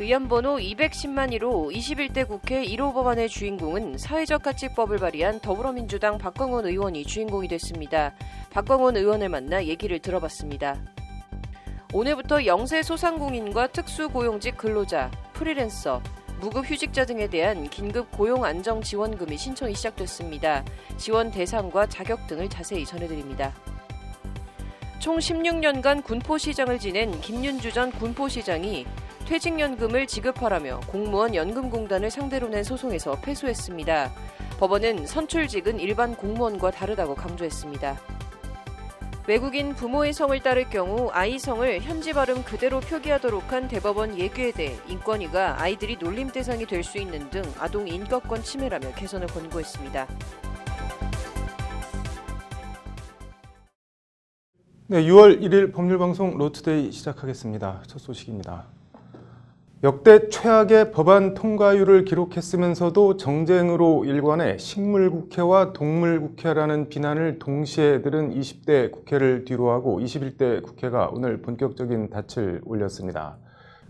의안번호 210만 1호 21대 국회 1호 법안의 주인공은 사회적 가치법을 발의한 더불어민주당 박광원 의원이 주인공이 됐습니다. 박광원 의원을 만나 얘기를 들어봤습니다. 오늘부터 영세 소상공인과 특수고용직 근로자, 프리랜서, 무급휴직자 등에 대한 긴급 고용안정지원금이 신청이 시작됐습니다. 지원 대상과 자격 등을 자세히 전해드립니다. 총 16년간 군포시장을 지낸 김윤주 전 군포시장이 퇴직연금을 지급하라며 공무원 연금공단을 상대로 낸 소송에서 패소했습니다. 법원은 선출직은 일반 공무원과 다르다고 강조했습니다. 외국인 부모의 성을 따를 경우 아이 성을 현지 발음 그대로 표기하도록 한 대법원 예규에 대해 인권위가 아이들이 놀림 대상이 될 수 있는 등 아동 인격권 침해라며 개선을 권고했습니다. 네, 6월 1일 법률방송 로투데이 시작하겠습니다. 첫 소식입니다. 역대 최악의 법안 통과율을 기록했으면서도 정쟁으로 일관해 식물국회와 동물국회라는 비난을 동시에 들은 20대 국회를 뒤로하고 21대 국회가 오늘 본격적인 닻을 올렸습니다.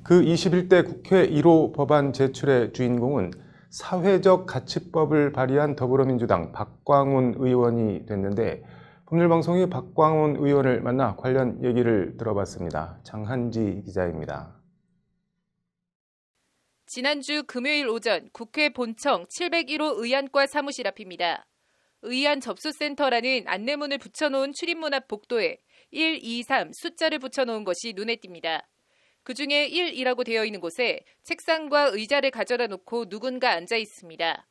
그 21대 국회 1호 법안 제출의 주인공은 사회적 가치법을 발의한 더불어민주당 박광원 의원이 됐는데 법률방송이 박광원 의원을 만나 관련 얘기를 들어봤습니다. 장한지 기자입니다. 지난주 금요일 오전 국회 본청 701호 의안과 사무실 앞입니다. 의안 접수센터라는 안내문을 붙여놓은 출입문 앞 복도에 1, 2, 3 숫자를 붙여놓은 것이 눈에 띕니다. 그중에 1이라고 되어 있는 곳에 책상과 의자를 가져다 놓고 누군가 앉아 있습니다.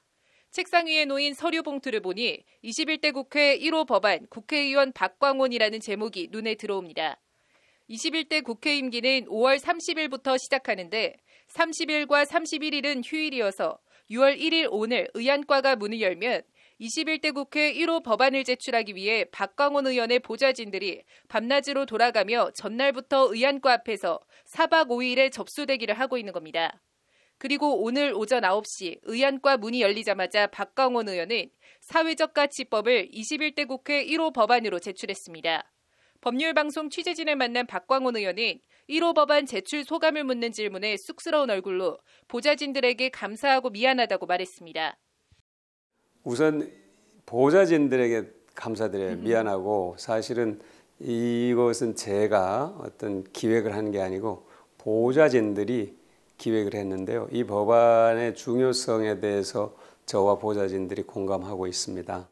책상 위에 놓인 서류 봉투를 보니 21대 국회 1호 법안 국회의원 박광원이라는 제목이 눈에 들어옵니다. 21대 국회 임기는 5월 30일부터 시작하는데 30일과 31일은 휴일이어서 6월 1일 오늘 의안과가 문을 열면 21대 국회 1호 법안을 제출하기 위해 박광원 의원의 보좌진들이 밤낮으로 돌아가며 전날부터 의안과 앞에서 4박 5일의 접수 대기를 하고 있는 겁니다. 그리고 오늘 오전 9시 의안과 문이 열리자마자 박광원 의원은 사회적 가치법을 21대 국회 1호 법안으로 제출했습니다. 법률방송 취재진을 만난 박광원 의원은 1호 법안 제출 소감을 묻는 질문에 쑥스러운 얼굴로 보좌진들에게 감사하고 미안하다고 말했습니다. 우선 보좌진들에게 감사드려요. 미안하고 사실은 이것은 제가 어떤 기획을 한 게 아니고 보좌진들이 기획을 했는데요. 이 법안의 중요성에 대해서 저와 보좌진들이 공감하고 있습니다.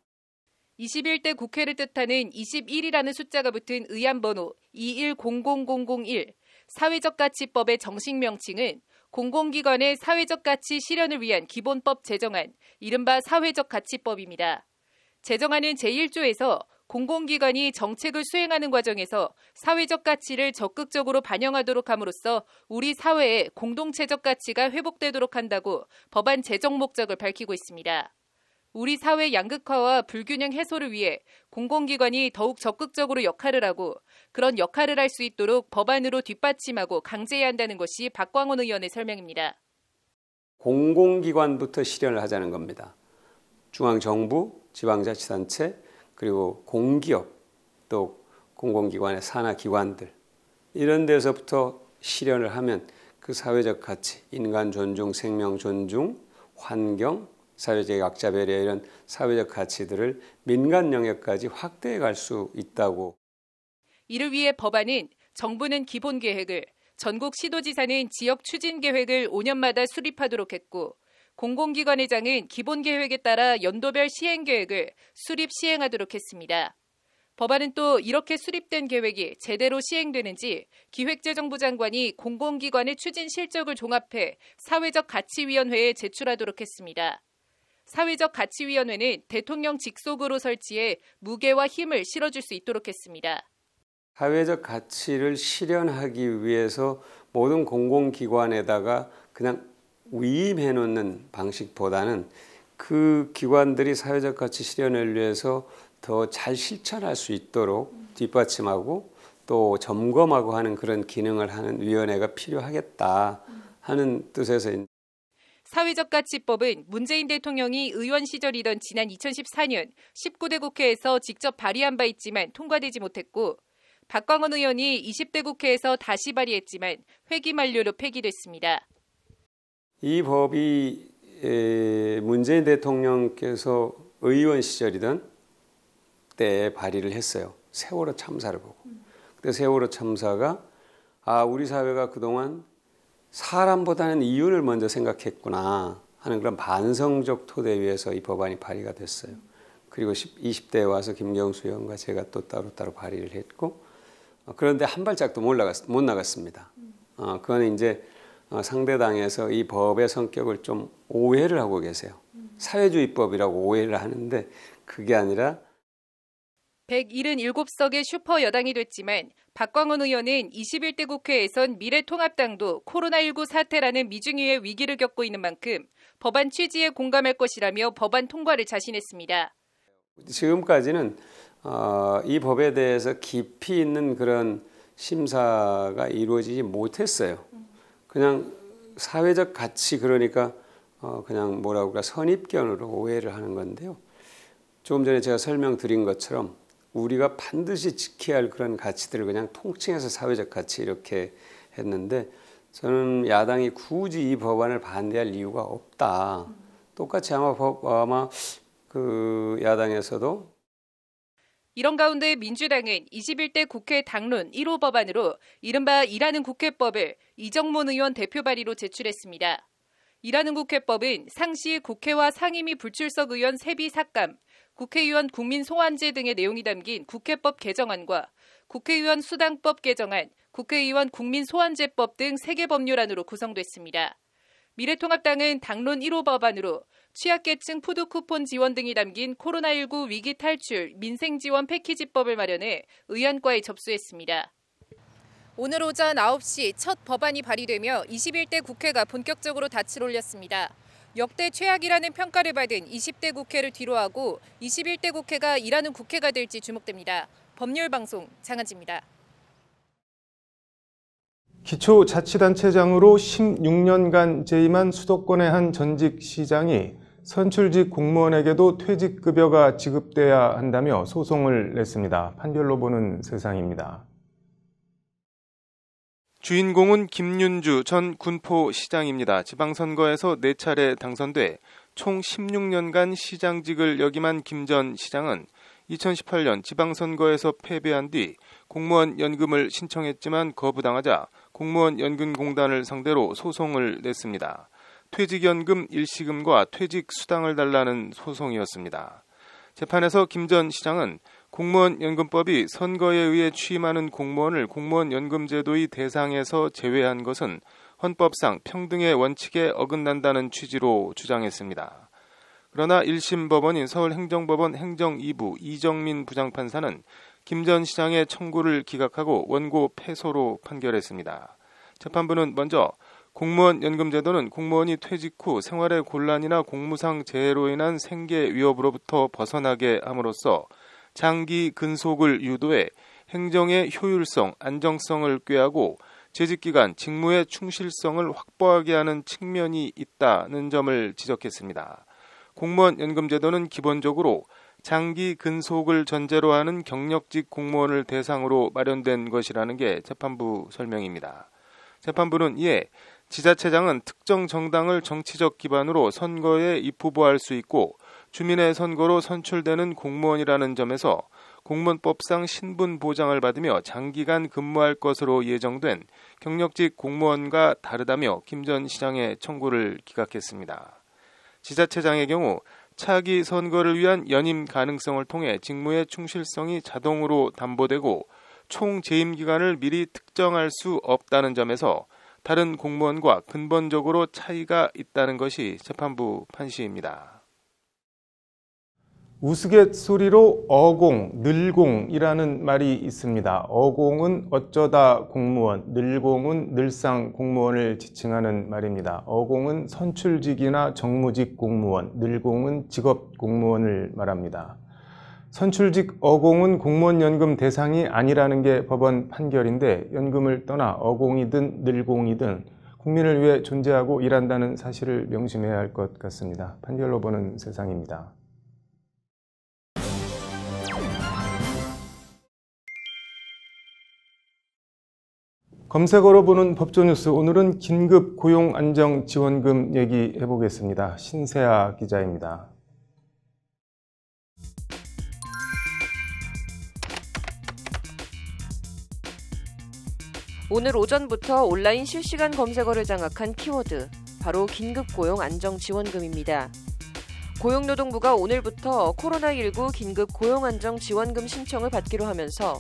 21대 국회를 뜻하는 21이라는 숫자가 붙은 의안번호 2100001 사회적 가치법의 정식 명칭은 공공기관의 사회적 가치 실현을 위한 기본법 제정안, 이른바 사회적 가치법입니다. 제정안은 제1조에서 공공기관이 정책을 수행하는 과정에서 사회적 가치를 적극적으로 반영하도록 함으로써 우리 사회의 공동체적 가치가 회복되도록 한다고 법안 제정 목적을 밝히고 있습니다. 우리 사회 양극화와 불균형 해소를 위해 공공기관이 더욱 적극적으로 역할을 하고 그런 역할을 할 수 있도록 법안으로 뒷받침하고 강제해야 한다는 것이 박광원 의원의 설명입니다. 공공기관부터 실현을 하자는 겁니다. 중앙정부, 지방자치단체, 그리고 공기업, 또 공공기관의 산하기관들 이런 데서부터 실현을 하면 그 사회적 가치, 인간 존중, 생명 존중, 환경, 사회적 약자 배려 이런 사회적 가치들을 민간 영역까지 확대해 갈 수 있다고. 이를 위해 법안은 정부는 기본계획을, 전국 시도지사는 지역 추진계획을 5년마다 수립하도록 했고 공공기관회장은 기본계획에 따라 연도별 시행계획을 수립 시행하도록 했습니다. 법안은 또 이렇게 수립된 계획이 제대로 시행되는지 기획재정부 장관이 공공기관의 추진 실적을 종합해 사회적 가치위원회에 제출하도록 했습니다. 사회적 가치위원회는 대통령 직속으로 설치해 무게와 힘을 실어줄 수 있도록 했습니다. 사회적 가치를 실현하기 위해서 모든 공공기관에다가 그냥 위임해 놓는 방식보다는 그 기관들이 사회적 가치 실현을 위해서 더 잘 실천할 수 있도록 뒷받침하고 또 점검하고 하는 그런 기능을 하는 위원회가 필요하겠다 하는 뜻에서 사회적 가치법은 문재인 대통령이 의원 시절이던 지난 2014년 19대 국회에서 직접 발의한 바 있지만 통과되지 못했고 박광원 의원이 20대 국회에서 다시 발의했지만 회기 만료로 폐기됐습니다. 이 법이 문재인 대통령께서 의원 시절이던 때에 발의를 했어요. 세월호 참사를 보고. 그때 세월호 참사가 우리 사회가 그동안 사람보다는 이윤을 먼저 생각했구나 하는 그런 반성적 토대 위에서 이 법안이 발의가 됐어요. 그리고 20대에 와서 김경수 의원과 제가 또 따로따로 발의를 했고, 그런데 한 발짝도 못 나갔습니다. 그거는 이제 상대당에서 이 법의 성격을 좀 오해를 하고 계세요. 사회주의법이라고 오해를 하는데 그게 아니라 177석의 슈퍼 여당이 됐지만 박광원 의원은 21대 국회에선 미래통합당도 코로나19 사태라는 미중유의 위기를 겪고 있는 만큼 법안 취지에 공감할 것이라며 법안 통과를 자신했습니다. 지금까지는 이 법에 대해서 깊이 있는 그런 심사가 이루어지지 못했어요. 그냥 사회적 가치, 그러니까 그냥 뭐라고 할까, 선입견으로 오해를 하는 건데요. 조금 전에 제가 설명드린 것처럼 우리가 반드시 지켜야 할 그런 가치들을 그냥 통칭해서 사회적 가치 이렇게 했는데, 저는 야당이 굳이 이 법안을 반대할 이유가 없다. 똑같이 아마 그 야당에서도. 이런 가운데 민주당은 21대 국회 당론 1호 법안으로 이른바 일하는 국회법을 이정문 의원 대표 발의로 제출했습니다. 일하는 국회법은 상시 국회와 상임위 불출석 의원 세비 삭감, 국회의원 국민소환제 등의 내용이 담긴 국회법 개정안과 국회의원 수당법 개정안, 국회의원 국민소환제법 등 3개 법률안으로 구성됐습니다. 미래통합당은 당론 1호 법안으로 취약계층 푸드쿠폰 지원 등이 담긴 코로나19 위기 탈출 민생지원 패키지법을 마련해 의안과에 접수했습니다. 오늘 오전 9시 첫 법안이 발의되며 21대 국회가 본격적으로 닻을 올렸습니다. 역대 최악이라는 평가를 받은 20대 국회를 뒤로하고 21대 국회가 일하는 국회가 될지 주목됩니다. 법률방송 장한지입니다. 기초자치단체장으로 16년간 재임한 수도권의 한 전직 시장이 선출직 공무원에게도 퇴직급여가 지급돼야 한다며 소송을 냈습니다. 판결로 보는 세상입니다. 주인공은 김윤주 전 군포시장입니다. 지방선거에서 4차례 당선돼 총 16년간 시장직을 역임한 김 전 시장은 2018년 지방선거에서 패배한 뒤 공무원 연금을 신청했지만 거부당하자 공무원연금공단을 상대로 소송을 냈습니다. 퇴직연금 일시금과 퇴직수당을 달라는 소송이었습니다. 재판에서 김 전 시장은 공무원연금법이 선거에 의해 취임하는 공무원을 공무원연금제도의 대상에서 제외한 것은 헌법상 평등의 원칙에 어긋난다는 취지로 주장했습니다. 그러나 1심 법원인 서울행정법원 행정 2부 이정민 부장판사는 김 전 시장의 청구를 기각하고 원고 패소로 판결했습니다. 재판부는 먼저 공무원 연금제도는 공무원이 퇴직 후 생활의 곤란이나 공무상 재해로 인한 생계 위협으로부터 벗어나게 함으로써 장기 근속을 유도해 행정의 효율성, 안정성을 꾀하고 재직기간, 직무의 충실성을 확보하게 하는 측면이 있다는 점을 지적했습니다. 공무원 연금제도는 기본적으로 장기 근속을 전제로 하는 경력직 공무원을 대상으로 마련된 것이라는 게 재판부 설명입니다. 재판부는 이에 지자체장은 특정 정당을 정치적 기반으로 선거에 입후보할 수 있고 주민의 선거로 선출되는 공무원이라는 점에서 공무원법상 신분 보장을 받으며 장기간 근무할 것으로 예정된 경력직 공무원과 다르다며 김 전 시장의 청구를 기각했습니다. 지자체장의 경우 차기 선거를 위한 연임 가능성을 통해 직무의 충실성이 자동으로 담보되고 총 재임 기간을 미리 특정할 수 없다는 점에서 다른 공무원과 근본적으로 차이가 있다는 것이 재판부 판시입니다. 우스갯소리로 어공, 늘공이라는 말이 있습니다. 어공은 어쩌다 공무원, 늘공은 늘상 공무원을 지칭하는 말입니다. 어공은 선출직이나 정무직 공무원, 늘공은 직업 공무원을 말합니다. 선출직 어공은 공무원연금 대상이 아니라는 게 법원 판결인데 연금을 떠나 어공이든 늘공이든 국민을 위해 존재하고 일한다는 사실을 명심해야 할 것 같습니다. 판결로 보는 세상입니다. 검색어로 보는 법조뉴스, 오늘은 긴급 고용안정지원금 얘기해 보겠습니다. 신세아 기자입니다. 오늘 오전부터 온라인 실시간 검색어를 장악한 키워드, 바로 긴급고용안정지원금입니다. 고용노동부가 오늘부터 코로나19 긴급고용안정지원금 신청을 받기로 하면서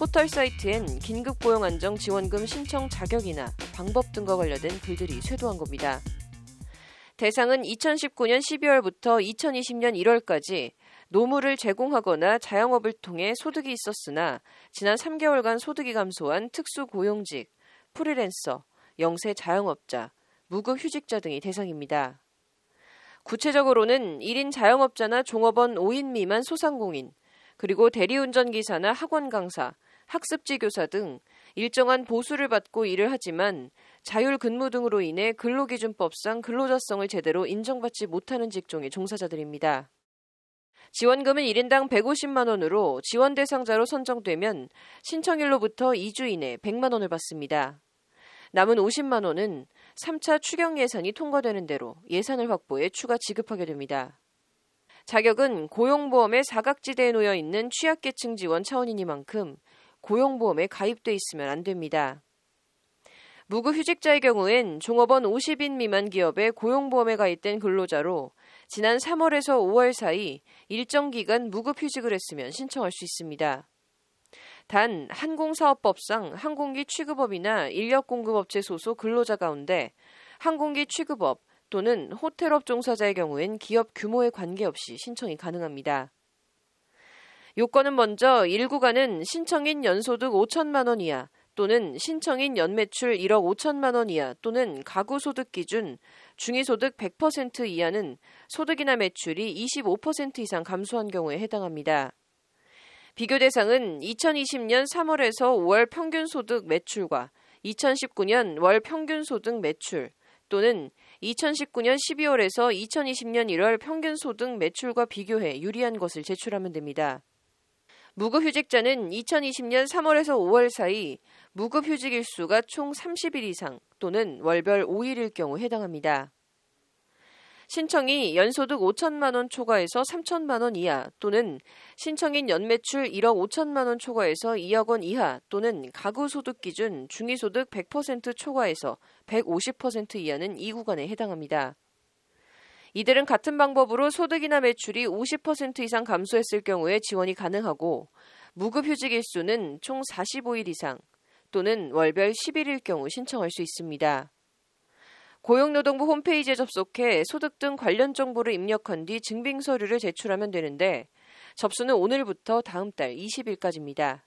포털 사이트엔 긴급고용안정지원금 신청 자격이나 방법 등과 관련된 글들이 쇄도한 겁니다. 대상은 2019년 12월부터 2020년 1월까지 노무를 제공하거나 자영업을 통해 소득이 있었으나 지난 3개월간 소득이 감소한 특수고용직, 프리랜서, 영세 자영업자, 무급휴직자 등이 대상입니다. 구체적으로는 1인 자영업자나 종업원 5인 미만 소상공인, 그리고 대리운전기사나 학원 강사, 학습지 교사 등 일정한 보수를 받고 일을 하지만 자율근무 등으로 인해 근로기준법상 근로자성을 제대로 인정받지 못하는 직종의 종사자들입니다. 지원금은 1인당 150만 원으로 지원 대상자로 선정되면 신청일로부터 2주 이내 100만 원을 받습니다. 남은 50만 원은 3차 추경 예산이 통과되는 대로 예산을 확보해 추가 지급하게 됩니다. 자격은 고용보험에 사각지대에 놓여 있는 취약계층 지원 차원이니만큼 고용보험에 가입돼 있으면 안 됩니다. 무급휴직자의 경우엔 종업원 50인 미만 기업의 고용보험에 가입된 근로자로 지난 3월에서 5월 사이 일정 기간 무급휴직을 했으면 신청할 수 있습니다. 단 항공사업법상 항공기 취급업이나 인력공급업체 소속 근로자 가운데 항공기 취급업 또는 호텔업 종사자의 경우엔 기업 규모에 관계없이 신청이 가능합니다. 요건은 먼저 1구간은 신청인 연소득 5천만 원 이하 또는 신청인 연매출 1억 5천만 원 이하 또는 가구소득 기준 중위소득 100% 이하는 소득이나 매출이 25% 이상 감소한 경우에 해당합니다. 비교 대상은 2020년 3월에서 5월 평균소득 매출과 2019년 월 평균소득 매출 또는 2019년 12월에서 2020년 1월 평균소득 매출과 비교해 유리한 것을 제출하면 됩니다. 무급휴직자는 2020년 3월에서 5월 사이 무급휴직 일수가 총 30일 이상 또는 월별 5일일 경우 해당합니다. 신청이 연소득 5천만 원 초과해서 3천만 원 이하 또는 신청인 연매출 1억 5천만 원 초과해서 2억 원 이하 또는 가구소득 기준 중위소득 100% 초과해서 150% 이하는 이 구간에 해당합니다. 이들은 같은 방법으로 소득이나 매출이 50% 이상 감소했을 경우에 지원이 가능하고 무급휴직 일수는 총 45일 이상 또는 월별 11일 경우 신청할 수 있습니다. 고용노동부 홈페이지에 접속해 소득 등 관련 정보를 입력한 뒤 증빙서류를 제출하면 되는데 접수는 오늘부터 다음 달 20일까지입니다.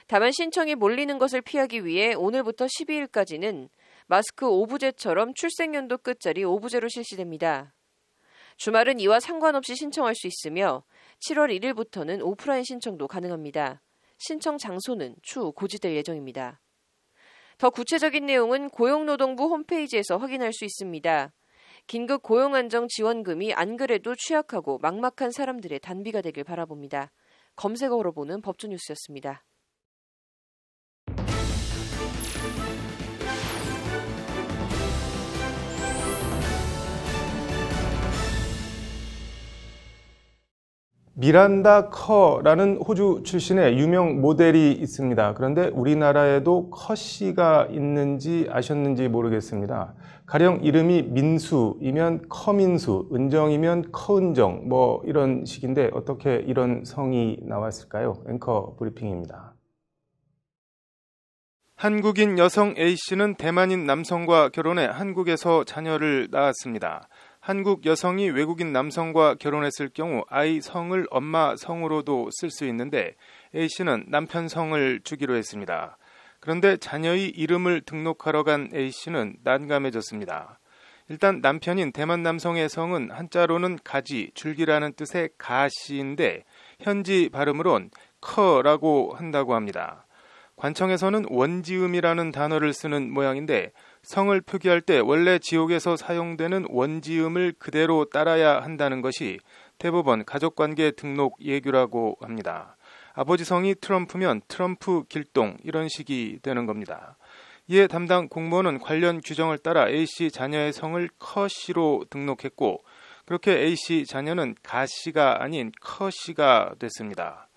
다만 신청이 몰리는 것을 피하기 위해 오늘부터 12일까지는 마스크 5부제처럼 출생연도 끝자리 5부제로 실시됩니다. 주말은 이와 상관없이 신청할 수 있으며 7월 1일부터는 오프라인 신청도 가능합니다. 신청 장소는 추후 고지될 예정입니다. 더 구체적인 내용은 고용노동부 홈페이지에서 확인할 수 있습니다. 긴급 고용안정지원금이 안 그래도 취약하고 막막한 사람들의 단비가 되길 바라봅니다. 검색어로 보는 법조뉴스였습니다. 미란다 커라는 호주 출신의 유명 모델이 있습니다. 그런데 우리나라에도 커 씨가 있는지 아셨는지 모르겠습니다. 가령 이름이 민수이면 커민수, 은정이면 커은정 뭐 이런 식인데 어떻게 이런 성이 나왔을까요? 앵커 브리핑입니다. 한국인 여성 A씨는 대만인 남성과 결혼해 한국에서 자녀를 낳았습니다. 한국 여성이 외국인 남성과 결혼했을 경우 아이 성을 엄마 성으로도 쓸 수 있는데 A씨는 남편 성을 주기로 했습니다. 그런데 자녀의 이름을 등록하러 간 A씨는 난감해졌습니다. 일단 남편인 대만 남성의 성은 한자로는 가지, 줄기라는 뜻의 가씨인데 현지 발음으론 커라고 한다고 합니다. 관청에서는 원지음이라는 단어를 쓰는 모양인데 성을 표기할 때 원래 지옥에서 사용되는 원지음을 그대로 따라야 한다는 것이 대법원 가족관계 등록 예규라고 합니다. 아버지 성이 트럼프면 트럼프 길동 이런 식이 되는 겁니다. 이에 담당 공무원은 관련 규정을 따라 A씨 자녀의 성을 커씨로 등록했고 그렇게 A씨 자녀는 가씨가 아닌 커씨가 됐습니다.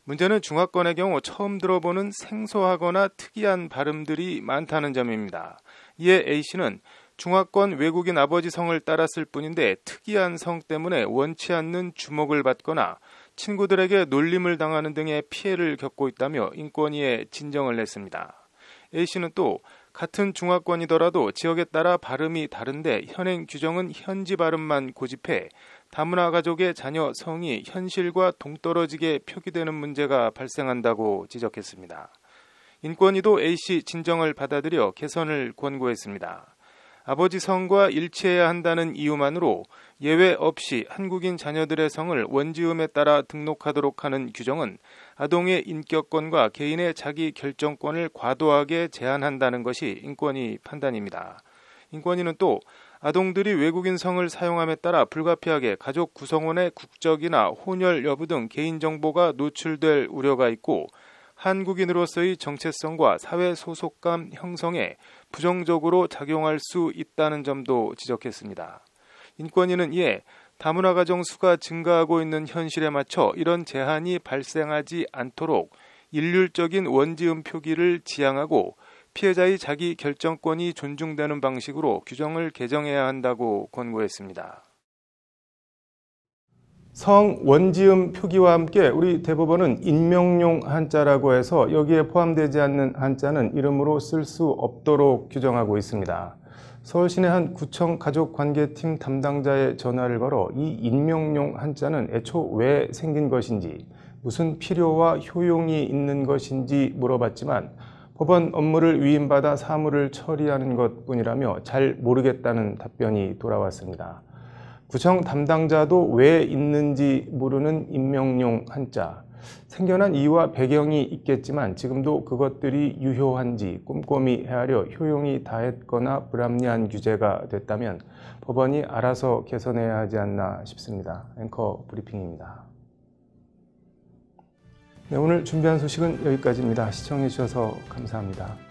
문제는 중화권의 경우 처음 들어보는 생소하거나 특이한 발음들이 많다는 점입니다. 이에 A씨는 중화권 외국인 아버지 성을 따랐을 뿐인데 특이한 성 때문에 원치 않는 주목을 받거나 친구들에게 놀림을 당하는 등의 피해를 겪고 있다며 인권위에 진정을 냈습니다. A씨는 또 같은 중화권이더라도 지역에 따라 발음이 다른데 현행 규정은 현지 발음만 고집해 다문화 가족의 자녀 성이 현실과 동떨어지게 표기되는 문제가 발생한다고 지적했습니다. 인권위도 A씨 진정을 받아들여 개선을 권고했습니다. 아버지 성과 일치해야 한다는 이유만으로 예외 없이 한국인 자녀들의 성을 원지음에 따라 등록하도록 하는 규정은 아동의 인격권과 개인의 자기 결정권을 과도하게 제한한다는 것이 인권위 판단입니다. 인권위는 또 아동들이 외국인 성을 사용함에 따라 불가피하게 가족 구성원의 국적이나 혼혈 여부 등 개인정보가 노출될 우려가 있고 한국인으로서의 정체성과 사회 소속감 형성에 부정적으로 작용할 수 있다는 점도 지적했습니다. 인권위는 이에 다문화 가정 수가 증가하고 있는 현실에 맞춰 이런 제한이 발생하지 않도록 일률적인 원지음 표기를 지향하고 피해자의 자기 결정권이 존중되는 방식으로 규정을 개정해야 한다고 권고했습니다. 성 원지음 표기와 함께 우리 대법원은 인명용 한자라고 해서 여기에 포함되지 않는 한자는 이름으로 쓸 수 없도록 규정하고 있습니다. 서울시내 한 구청 가족관계팀 담당자의 전화를 걸어 이 인명용 한자는 애초 왜 생긴 것인지, 무슨 필요와 효용이 있는 것인지 물어봤지만 법원 업무를 위임받아 사무를 처리하는 것뿐이라며 잘 모르겠다는 답변이 돌아왔습니다. 구청 담당자도 왜 있는지 모르는 인명용 한자, 생겨난 이유와 배경이 있겠지만 지금도 그것들이 유효한지 꼼꼼히 헤아려 효용이 다했거나 불합리한 규제가 됐다면 법원이 알아서 개선해야 하지 않나 싶습니다. 앵커 브리핑입니다. 네, 오늘 준비한 소식은 여기까지입니다. 시청해 주셔서 감사합니다.